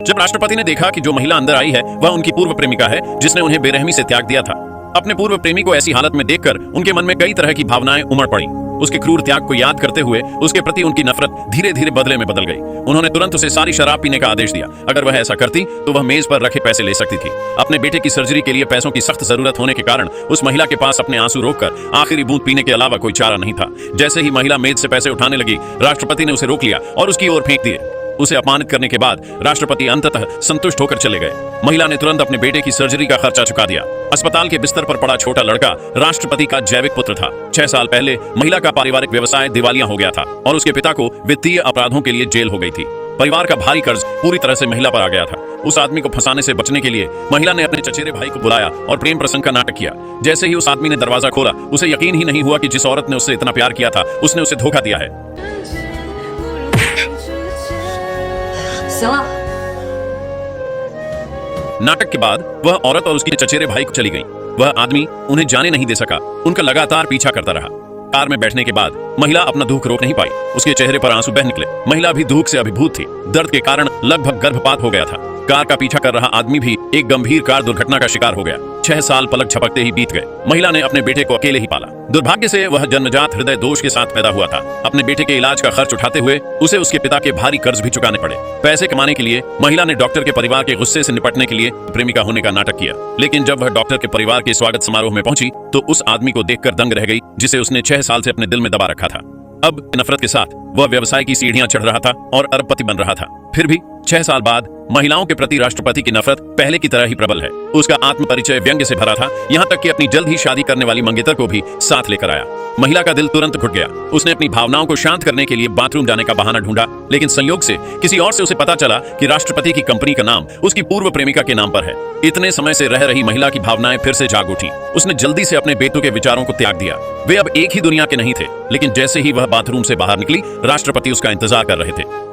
जब राष्ट्रपति ने देखा कि जो महिला अंदर आई है वह उनकी पूर्व प्रेमिका है जिसने उन्हें बेरहमी से त्याग दिया था। अपने पूर्व प्रेमी को ऐसी हालत में देखकर उनके मन में कई तरह की भावनाएं उमड़ पड़ी। उसके क्रूर त्याग को याद करते हुए उसके प्रति उनकी नफरत धीरे धीरे बदले में बदल गई। उन्होंने तुरंत उसे सारी शराब पीने का आदेश दिया। अगर वह ऐसा करती तो वह मेज पर रखे पैसे ले सकती थी। अपने बेटे की सर्जरी के लिए पैसों की सख्त जरूरत होने के कारण उस महिला के पास अपने आंसू रोककर आखिरी बूंद पीने के अलावा कोई चारा नहीं था। जैसे ही महिला मेज से पैसे उठाने लगी, राष्ट्रपति ने उसे रोक लिया और उसकी ओर फेंक दिए। उसे अपमानित करने के बाद राष्ट्रपति अंततः संतुष्ट होकर चले गए। महिला ने तुरंत अपने बेटे की सर्जरी का खर्चा चुका दिया। अस्पताल के बिस्तर पर पड़ा छोटा लड़का राष्ट्रपति का जैविक पुत्र था। 6 साल पहले महिला का पारिवारिक व्यवसाय दिवालिया हो गया था और उसके पिता को वित्तीय अपराधों के लिए जेल हो गई थी। परिवार का भारी कर्ज पूरी तरह से महिला पर आ गया था। उस आदमी को फंसाने से बचने के लिए महिला ने अपने चचेरे भाई को बुलाया और प्रेम प्रसंग का नाटक किया। जैसे ही उस आदमी ने दरवाजा खोला, उसे यकीन ही नहीं हुआ कि जिस औरत ने उससे इतना प्यार किया था उसने उसे धोखा दिया है। नाटक के बाद वह औरत और उसके चचेरे भाई को चली गई। वह आदमी उन्हें जाने नहीं दे सका। उनका लगातार पीछा करता रहा। कार में बैठने के बाद महिला अपना दुख रोक नहीं पाई। उसके चेहरे पर आंसू बह निकले। महिला भी दुख से अभिभूत थी। दर्द के कारण लगभग गर्भपात हो गया था। कार का पीछा कर रहा आदमी भी एक गंभीर कार दुर्घटना का शिकार हो गया। 6 साल पलक झपकते ही बीत गए। महिला ने अपने बेटे को अकेले ही पाला। दुर्भाग्य से वह जन्मजात हृदय दोष के साथ पैदा हुआ था। अपने बेटे के इलाज का खर्च उठाते हुए उसे उसके पिता के भारी कर्ज भी चुकाने पड़े। पैसे कमाने के लिए महिला ने डॉक्टर के परिवार के गुस्से से निपटने के लिए प्रेमिका होने का नाटक किया। लेकिन जब वह डॉक्टर के परिवार के स्वागत समारोह में पहुंची तो उस आदमी को देखकर दंग रह गई जिसे उसने 6 साल से अपने दिल में दबा रखा था। अब नफरत के साथ वह व्यवसाय की सीढ़ियां चढ़ रहा था और अरबपति बन रहा था। फिर भी 6 साल बाद महिलाओं के प्रति राष्ट्रपति की नफरत पहले की तरह ही प्रबल है। उसका आत्म परिचय व्यंग्य से भरा था, यहाँ तक कि अपनी जल्द ही शादी करने वाली मंगेतर को भी साथ लेकर आया। महिला का दिल तुरंत घुट गया। उसने अपनी भावनाओं को शांत करने के लिए बाथरूम जाने का बहाना ढूंढा, लेकिन संयोग से किसी और से उसे पता चला कि राष्ट्रपति की कंपनी का नाम उसकी पूर्व प्रेमिका के नाम पर है। इतने समय से रह रही महिला की भावनाएं फिर से जाग उठी। उसने जल्दी से अपने बेटों के विचारों को त्याग दिया। वे अब एक ही दुनिया के नहीं थे, लेकिन जैसे ही वह बाथरूम से बाहर निकली, राष्ट्रपति उसका इंतजार कर रहे थे।